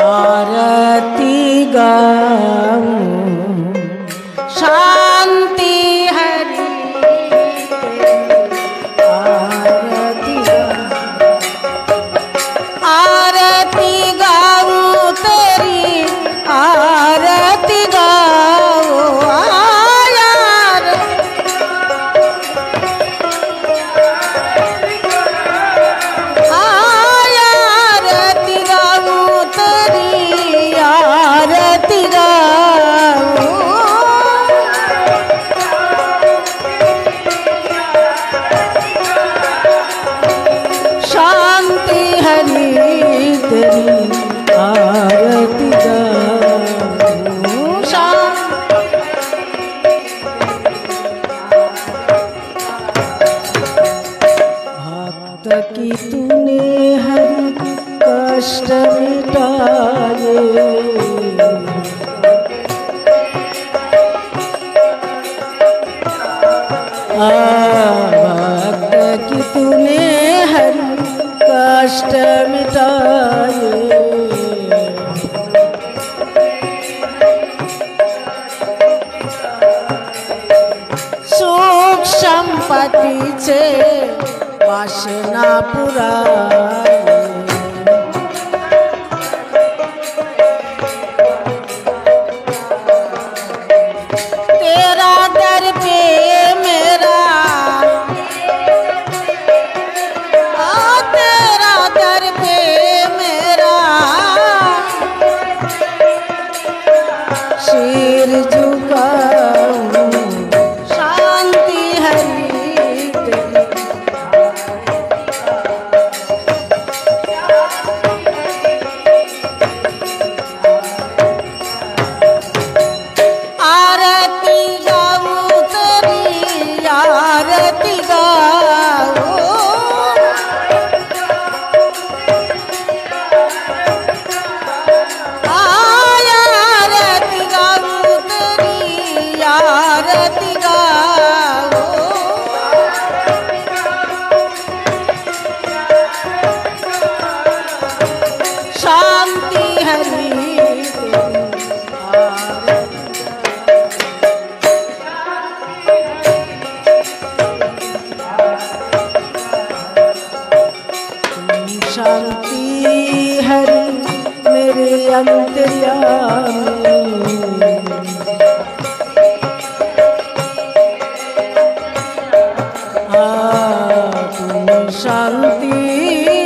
आरती गाऊं शांति हरि आरती गाऊं तेरी आरती गाऊं यार आरती गाऊं तेरी आरती गाऊं शांति हरि तेरी आरती गाऊं भक्त की तूने हरि कष्ट मिटाए भक्त की तूने हरि कष्ट मिटाए सुख संपत्ति से वासना पुराए तेरा दर पे मेरा तेरा दर पे मेरा सिर झुकाऊं शांति हरि तेरी आरती गाऊं तेरी आरती गाऊं आरती गाऊं तेरी आरती गाऊं शांति हरि तेरी शांति हरि मेरे अंतर्यामी तुम शांति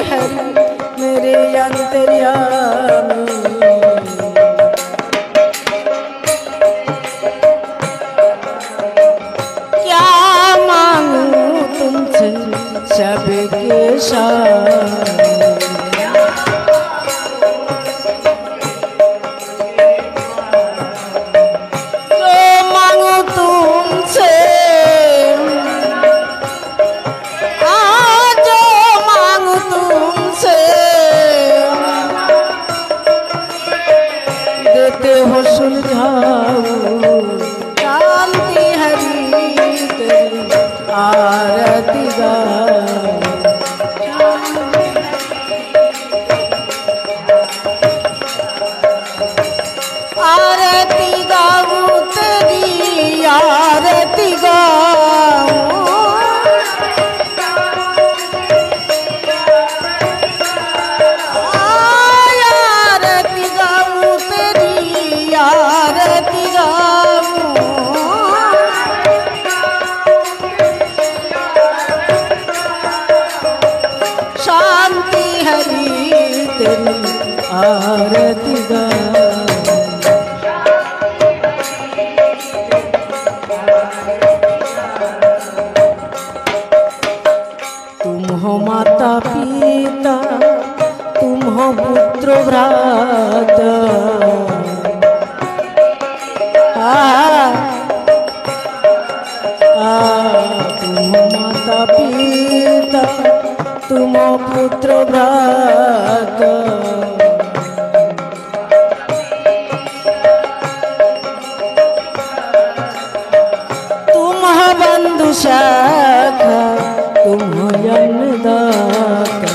हरि मेरे अंतर्यामी क्या मांगू तुमसे सबके सामने हो सुलझाओ शांति हरि तेरी आरती गाऊं आरती गाऊं तेरी आरती गाऊं आरती गाऊं तेरी आरती गाऊं शांति हरि तेरी आरती गाऊं तुम हो माता पिता तुम हो पुत्र भ्राता तुम हो माता पिता तुम हो पुत्र भ्राता तुम हो बंधु सखा तुम हो अन्नदाता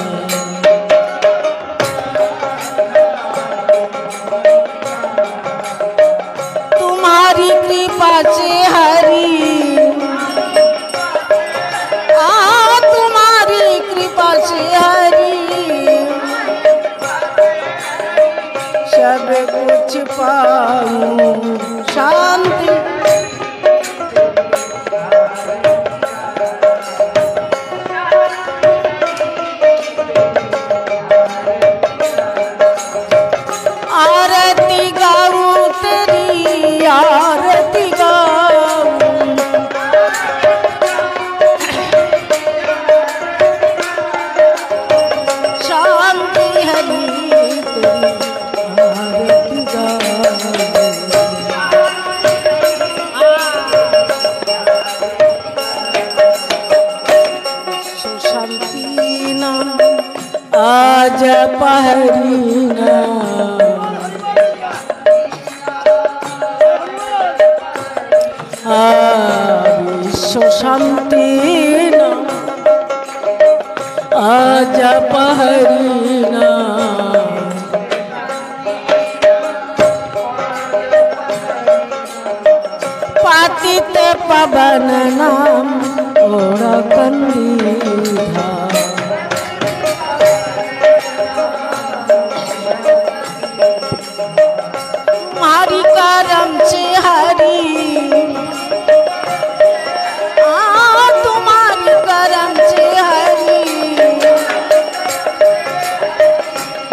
सब कुछ पाऊं शांति। आरती गाऊं तेरी आरती गाऊं, शांति हरी तेरी आरती गाऊं। शांति ना आज पहरी ना, विश्व शांति ना आज पहरी ना, पातित पवन नाम और कंदीधा, तुम्हारी करम से हरी, तुम्हारी करम से हरी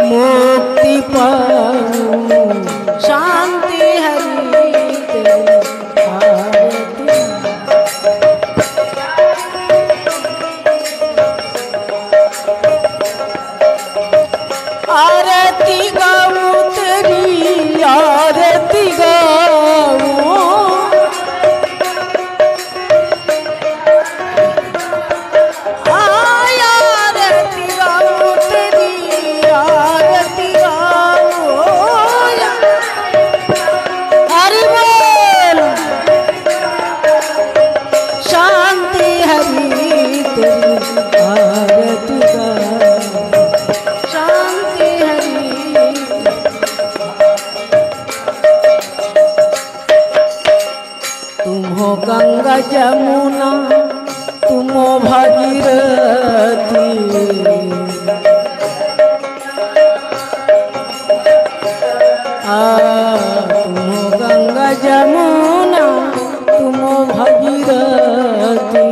मुक्ति पाऊं शांति हरी तेरी आरती। आरती गाऊं तेरी आरती गाऊं, आरती गाऊं तेरी आरती गाऊं। हरि बोल शांति हरि तेरी आरती गाऊं, शांति हरि। तुम हो गंगा जमुना तुम हो भागीरथी, तुम हो गंगा जमुना तुम हो भागीरथी,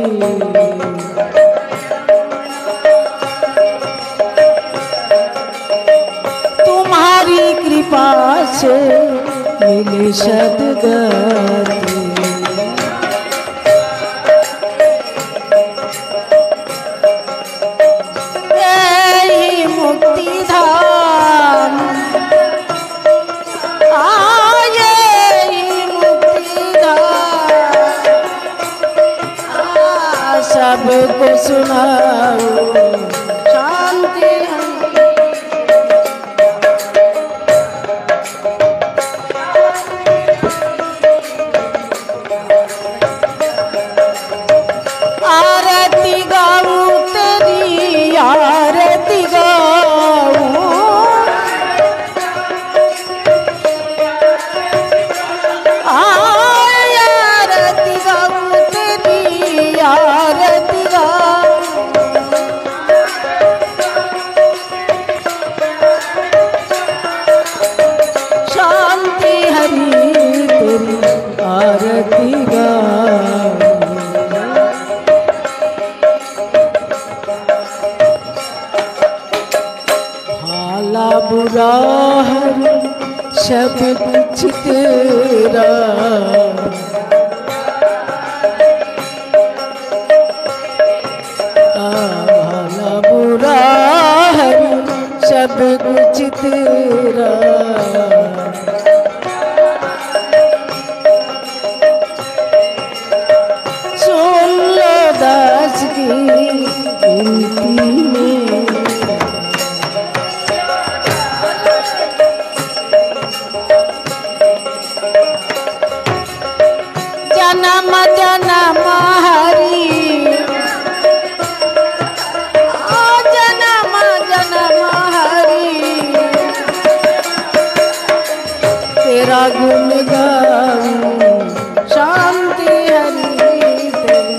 तुम्हारी कृपा से मिले सद्गति। यही मुक्ति धाम, यही मुक्ति धाम, सबको सुनाओ शांति हम। आरती गाऊं तेरी आरती गाऊं, आरती गाऊं तेरी आरती गाऊं। शांति हरि तेरी आरती गाऊं। भाला बुरा हरि सब कुछ तेरा, भाला बुरा हरि सब कुछ तेरा, सुन लो दास की विनती में, जन्म जन्म हरि, जन्म जन्म हरि तेरा गुण गाऊं शांति हरि तेरी।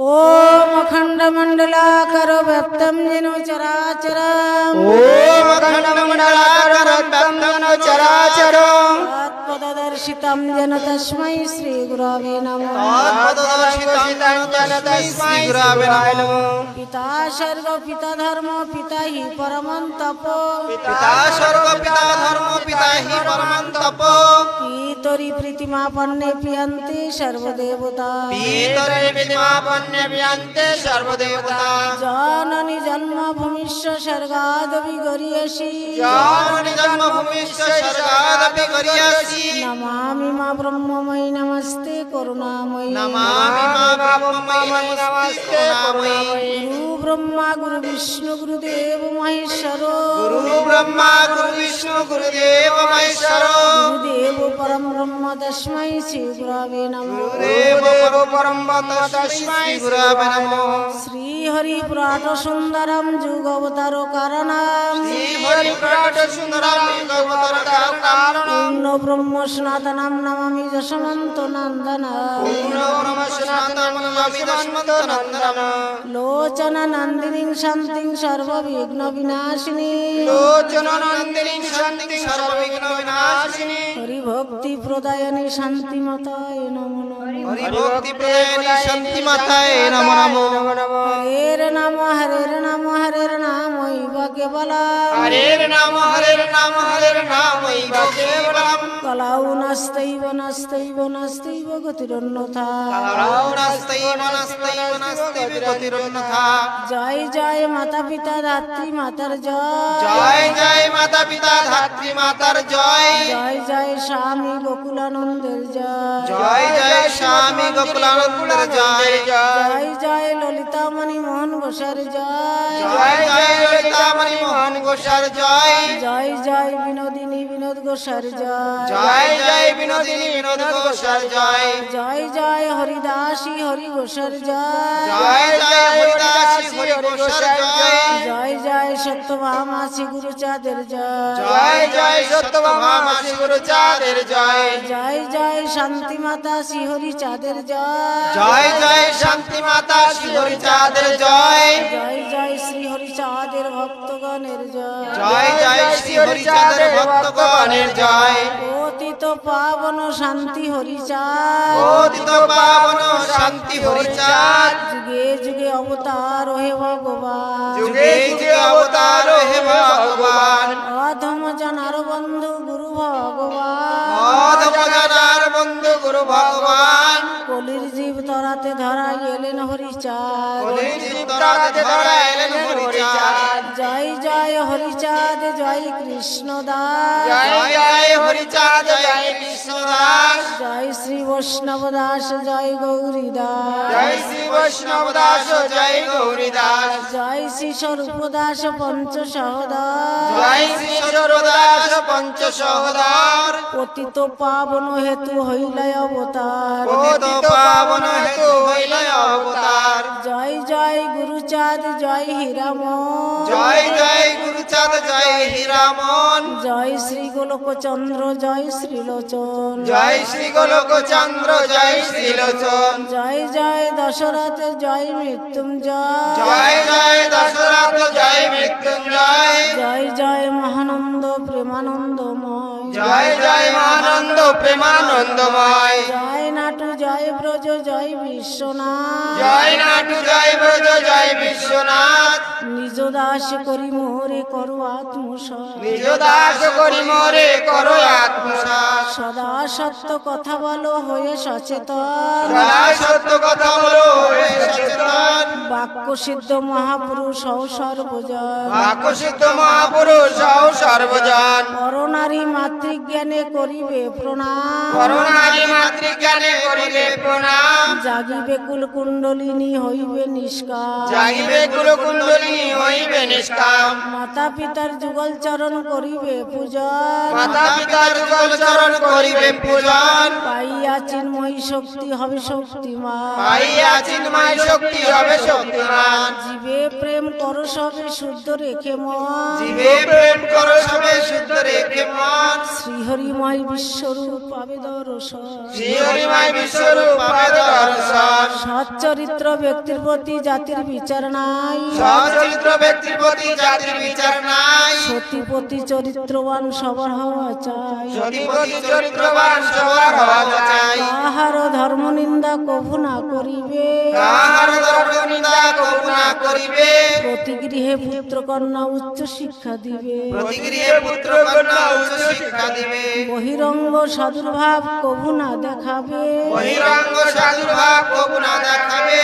ఓం అఖండ మండలాకర వ్యాప్తం జను చరాచరం ఓం అఖండ మండలాకర వ్యాప్తం జను చరాచరం తత్పదర్శితం జన తస్మై శ్రీ గురవే నమః తత్పదర్శితం జన తస్మై గురవే నమః పితా స్వర్గ పితా ధర్మ పితా హి పరమం తపో పితా స్వర్గ పితా ధర్మ పితా హి పరమం తపో పీతరి ప్రీతిమాపన్నే పియంతే సర్వదేవతా పీతరి ప్రీతిమాపన్నే పియంతే సర్వదేవతా జానని జన్మభూమిశ్చ స్వర్గాదపి గరీయసి జానని జన్మభూమిశ్చ స్వర్గాదపి గరీయసి నమామి మా బ్రహ్మమయి నమస్తే కరుణామయి నమామి మా బ్రహ్మమయి నమస్తే కరుణామయి గురు బ్రహ్మ గురు విష్ణు గురుదేవ మహేశ్వరో గురు బ్రహ్మ గురు విష్ణు గురుదేవ మహేశ్వరో గురుదేవ పరం బ్రహ్మ తస్మై శ్రీ గురవే నమః గురుదేవ పరం బ్రహ్మ తస్మై గురవే నమః శ్రీ హరి పురాణ సుందరం జుగవతార కారణం శ్రీ హరి పురాణ సుందరం జుగవతార కారణం పూర్ణ బ్రహ్మ సనాతనం నమామి యశవంత నందన పూర్ణ బ్రహ్మ సనాతనం నమామి యశవంత నందన లోచన నందిని శాంతి సర్వ విఘ్న వినాశిని లోచన నందిని శాంతి సర్వ విఘ్న వినాశిని హరి భక్తి ప్రదాయని శాంతి మతాయ నమో నమః హరి భక్తి ప్రదాయని శాంతి మతాయ నమో నమః హరేర్ నామ హరేర్ నామ హరేర్ నామ ఇవ కేవల హరేర్ నామ ఇవ కేవలం కలావు నస్తైవ నస్తైవ నస్తైవ గతిరన్నథా জয় জয় মাতা পিতা ধাত্রী মাতার জয় জয় জয় মাতা পিতা ধাত্রী মাতার জয় জয় জয় স্বামী গোকুলানন্দের জয় জয় জয় স্বামী গোকুলানন্দের জয় জয় জয় ললিতামণি মোহন ঘোষের জয় জয় জয় ললিতামণি মোহন ঘোষের জয় জয় জয় বিনোদিনী বিনোদ ঘোষের জয় জয় জয় বিনোদিনী বিনোদ ঘোষের জয় জয় জয় হরিদাসী হরি ঘোষের জয় জয় জয় হরিদাসী হরি ঘোষের জয় জয় জয় সত্যভামাসী গুরুচাঁদের জয় জয় জয় সত্যভামাসী গুরুচাঁদের জয় জয় জয় শান্তি মাতা শ্রীহরি চাঁদের জয় জয় জয় শান্তি মাতা শ্রীহরি চাঁদের জয় জয় জয় শ্রীহরি চাঁদের ভক্তগণের জয় জয় জয় শ্রীহরি চাঁদের ভক্তগণের জয় পতিত পাবন শান্তি হরিচাঁদ পতিত পাবন শান্তি হরিচাঁদ যুগে যুগে অবতার হে ভগবান যুগে যুগে অবতার হে ভগবান অধম জনার বন্ধু গুরু ভগবান অধম জনার বন্ধু গুরু ভগবান কলির জীব তরাতে ধরা এলেন হরিচাঁদ কলির জীব তরাতে ধরা এলেন হরিচাঁদ জয় জয় হরিচাঁদ জয় কৃষ্ণ দাস জয় জয় হরিচাঁদ জয় কৃষ্ণ দাস জয় শ্রী বৈষ্ণব দাস জয় গৌরী দাস জয় শ্রী বৈষ্ণব দাস জয় গৌরী দাস জয় শ্রী স্বরূপ দাস পঞ্চ সহদার জয় শ্রী সর্বদাস পঞ্চ সহদার পতিত পাবন হেতু হইলাই অবতার পতিত পাবন হেতু হইল অবতার জয় জয় গুরুচাঁদ জয় হীরামন জয় জয় গুরুচাঁদ জয় হীরামন জয় শ্রী গোলকচন্দ্র জয় শ্রীলোচন জয় শ্রী গোলক চন্দ্র জয় শ্রীলোচন জয় জয় দশরথ জয় মৃত্যুঞ্জয় জয় জয় দশরথ জয় মৃত্যুঞ্জয় জয় জয় মহানন্দ প্রেমানন্দময় জয় জয় আনন্দ প্রেমানন্দময় জয় নাটু জয় ব্রজ জয় বিশ্বনাথ জয় নাটু জয় ব্রজ জয় বিশ্বনাথ নিজ দাস করি মোরে করো আত্মসাৎ নিজ দাস করি মোরে করো আত্মসাৎ সদা সত্য কথা বলো হয়ে সচেতন সদা সত্য কথা বলো হে সচেতন বাক্য সিদ্ধ মহাপুরুষ হও সর্বজন বাক্য সিদ্ধ মহাপুরুষ হও সর্বজন পরনারী মাতৃজ্ঞানে করিবে প্রণাম করুণারি মাতৃজ্ঞানে করিবে প্রণাম জাগিবে কুল কুণ্ডলিনী হইবে নিষ্কাম জাগিবে কুলকুণ্ডলী হইবে নিষ্কাম। মাতা পিতার যুগল চরণ করিবে পূজন, মাতা পিতার যুগল চরণ করিবে পূজন। পাইয়া চিন্ময়ী শক্তি হবে শক্তিমান, পাইয়া চিন্ময় শক্তি হবে শক্তিমান। জীবে প্রেম করো সবে শুদ্ধ রেখে মন, জীবে প্রেম করো সবে শুদ্ধ রেখে মন। শ্রীহরিময় বিশ্বরূপ পাবে দর্শন, শ্রী হরিময় বিশ্বরূপ পাবে দর্শন। সচ্চরিত্র ব্যক্তির প্রতি জাতির বিচার নাই, সচরিত্র ব্যক্তির প্রতি জাতির বিচার নাই। সতীপতি চরিত্রবান সবার হওয়া চাই, সতীপতি চরিত্রবান সবার হওয়া চাই। কাহার ধর্ম নিন্দা কভু না করিবে, কাহার ধর্ম নিন্দা কভু না করিবে। প্রতি গৃহে পুত্র কন্যা উচ্চ শিক্ষা দিবে, প্রতি গৃহে পুত্র কন্যা উচ্চ শিক্ষা দিবে। বহিরঙ্গ সাধুর্ভাব কভু না দেখাবে, বহিরঙ্গ সাধুভাব কভু না দেখাবে।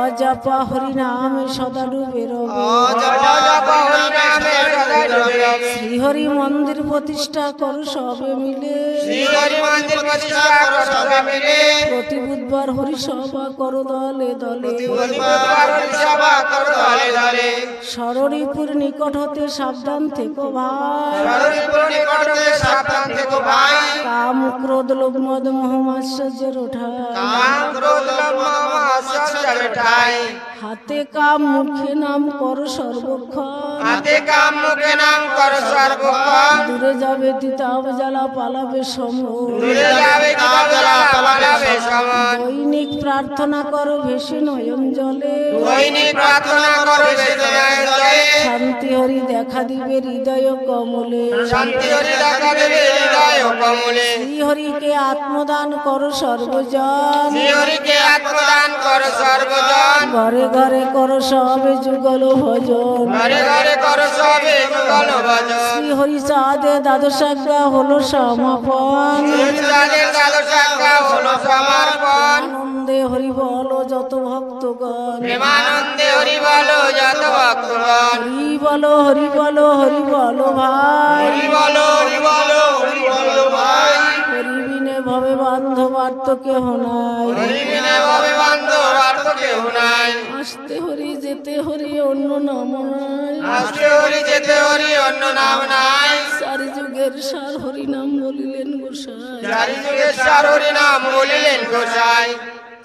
অজপা হরিনামে সদা ডুবে রবে, অজপা হরিনামে সদা ডুবে রবে। শ্রীহরি মন্দির প্রতিষ্ঠা করো সবে মিলে, শ্রী হরি মন্দির প্রতিষ্ঠা করো সবে মিলে। প্রতি বুধবার হরিসভা করো দলে দলে, বুধবার হরিসভা করো দলে দলে। সরণীপুর নিকট হতে সাবধান থেকো ভাই, সরণীপুর নিকট হতে সাবধান থেকো ভাই। কাম ক্রোধ লোভ মদ মোহ মাৎসর্যের ওঠায়, কাম ক্রোধ লোভ মোহ মাৎসর্যের ঠাই। হাতে কাম মুখে নাম করো সর্বক্ষণ, হাতে কাম মুখে নাম করো সর্বক্ষণ। দূরে যাবে তিতাব জ্বালা পালাবে সম, দূরে যাবে কিতাব জ্বালা পালাবে সমন। দৈনিক প্রার্থনা করো ভেসে নয়ন জলে, দৈনিক প্রার্থনা করো বেদনায় জলে। শান্তি হরি দেখা দিবে হৃদয় কমলে, শান্তি হরি দেখা দেবে হৃদয় কমলে। শ্রীহরিকে আত্মদান করো সর্বজন, শ্রী হরিকে আত্মদান করো সর্বজন। ঘরে ঘরে করো সবে যুগল ভজন, ঘরে ঘরে করো সবে যুগল ভজন। শ্রীহরি চাঁদে দ্বাদশাজ্ঞা হলো সমাপন, সূর্যাদের দ্বাদশাজ্ঞা হলো সমর্পণ। আনন্দে হরি বলো যত ভক্তগণ, প্রেমানন্দে হরি বলো যত ভক্তগণ। হরি বলো হরি বলো হরি বলো ভাই, হরি বলো হরি বলো হরি বলো ভাই। হরি বিনে ভবে বান্ধব আর তো কেহ নাই, হরি বিনে ভবে বান্ধব আর তো কেউ নাই। আসতে হরি যেতে হরি অন্য নাম নাই, আসতে হরি যেতে হরি অন্য নাম নাই। চারি যুগের সার হরি নাম বলিলেন গোসাই, চারি যুগের সার হরি নাম বলিলেন গোসাই।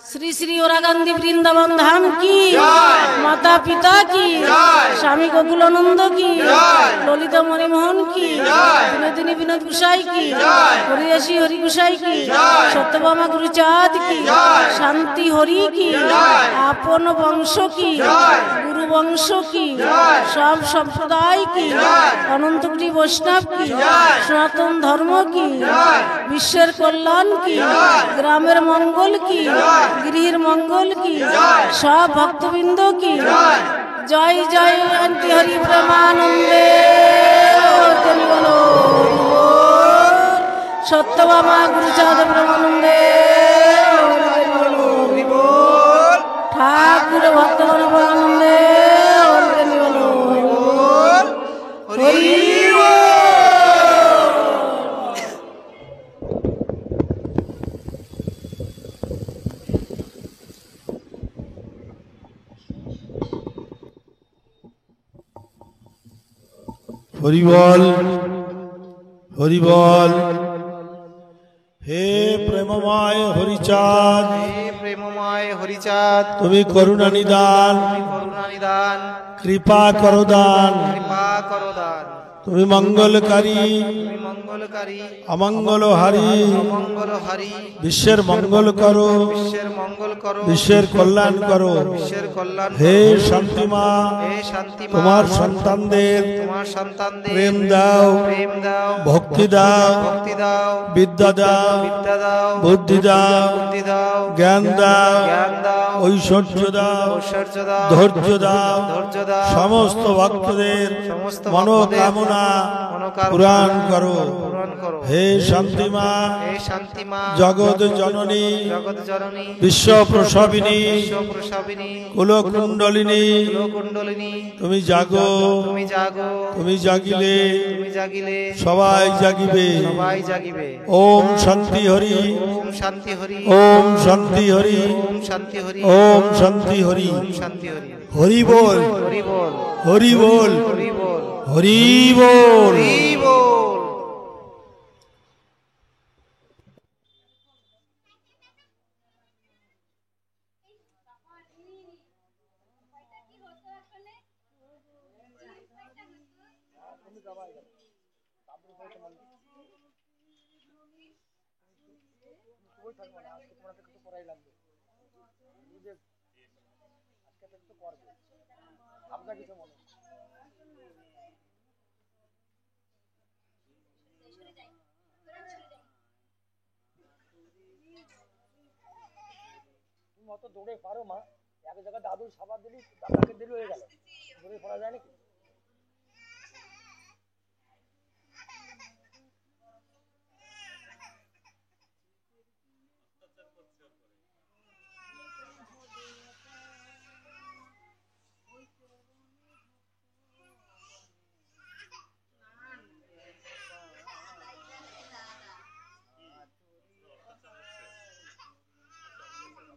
শ্রী শ্রী ওরা গান্ধী বৃন্দাবন ধাম কি, জয়। মাতা পিতা কি, জয়। স্বামী গোকুলানন্দ কি, জয়। ললিতা মণিমোহন কি, জয়। বিনোদিনী বিনোদ গোসাই কি, জয়। হরিদাসী হরি গোসাই কি, জয়। সত্যভামা গুরুচাঁদ কি, জয়। শান্তি হরি কি, জয়। আপন বংশ কি, জয়। গুরু বংশ কি, জয়। সব সম্প্রদায় কি, জয়। অনন্তগুরি বৈষ্ণব কি, জয়। সনাতন ধর্ম কি, জয়। বিশ্বের কল্যাণ কি, জয়। গ্রামের মঙ্গল কি, জয়। গৃহের মঙ্গল কি, জয়। সব ভক্তবৃন্দ কি, জয়। জয় জয় অন্তি হরি প্রেমানন্দে। তেলি বলো সত্যভামা গুরুচাঁদ প্রেমানন্দে। তেলি বলো ঠাকুর ভক্তগণ প্রেমানন্দে। তেলি বলো হরি বল। হরিবল হরিবল। হে প্রেমময় হরিচাঁদ, হে প্রেমময় হরিচাঁদ, তুমি করুণা নিদান, করুণা নিদান, কৃপা করো দান। কৃপা করো দান। তুমি মঙ্গলকারী, তুমি মঙ্গলকারী, অমঙ্গলহারী। অমঙ্গলহারী। বিশ্বের মঙ্গল করো, বিশ্বের মঙ্গল করো, বিশ্বের কল্যাণ করো। বিশ্বের কল্যাণ করো। হে শান্তিমা, হে শান্তিমা, তোমার সন্তানদের তোমার সন্তানদের প্রেম দাও, প্রেম দাও, ভক্তি দাও, ভক্তি দাও, বিদ্যা দাও, বিদ্যা দাও, বুদ্ধি দাও, বুদ্ধি দাও, জ্ঞান দাও, জ্ঞান দাও, ঐশ্বর্য দাও, ঐশ্বর্য দাও, ধৈর্য দাও। ধৈর্য দাও। সমস্ত ভক্তদের সমস্ত মনোকামনা মনোকামনা মনোকামনা পুরাণ করো। পূরণ করো। হে শান্তি মা, হে শান্তি মা, জগৎ জননী, জগৎ জননী, বিশ্ব প্রসবিনী, বিশ্ব প্রসবিনী, কুলকুণ্ডলিনী, কুলকুণ্ডলিনী, তুমি জাগো, তুমি জাগো, তুমি জাগিলে তুমি জাগিলে সবাই জাগিবে। সবাই জাগিবে। ওম শান্তি হরি, ওম শান্তি হরি, ওম শান্তি হরি, ওম শান্তি হরি, ওম শান্তি হরি। ওম শান্তি হরি। হরি বল, হরি বল, হরি বল, হরি বল, হরি বল। হরি বল। অত দৌড়ে পারো মা, এক জায়গায় দাদুর সাবান দিলি, দাদাকে দিলি, হয়ে গেল। দৌড়ে পড়া যায় নাকি?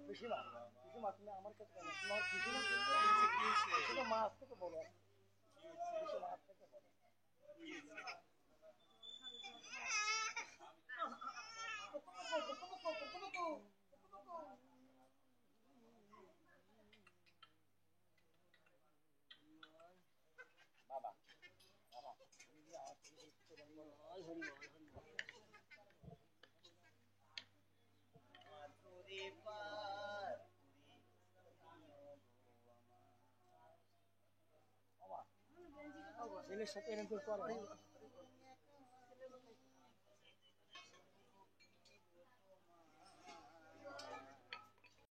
পিসিমা, পিসিমা তুমি আমার কাছে কেন? তুমি আমার পিসিমা? পিসিমা মা আজ থেকে বলো, পিসিমা আজ থেকে বলো। বাবা, বাবা, ছেলের সাথে এরকম করে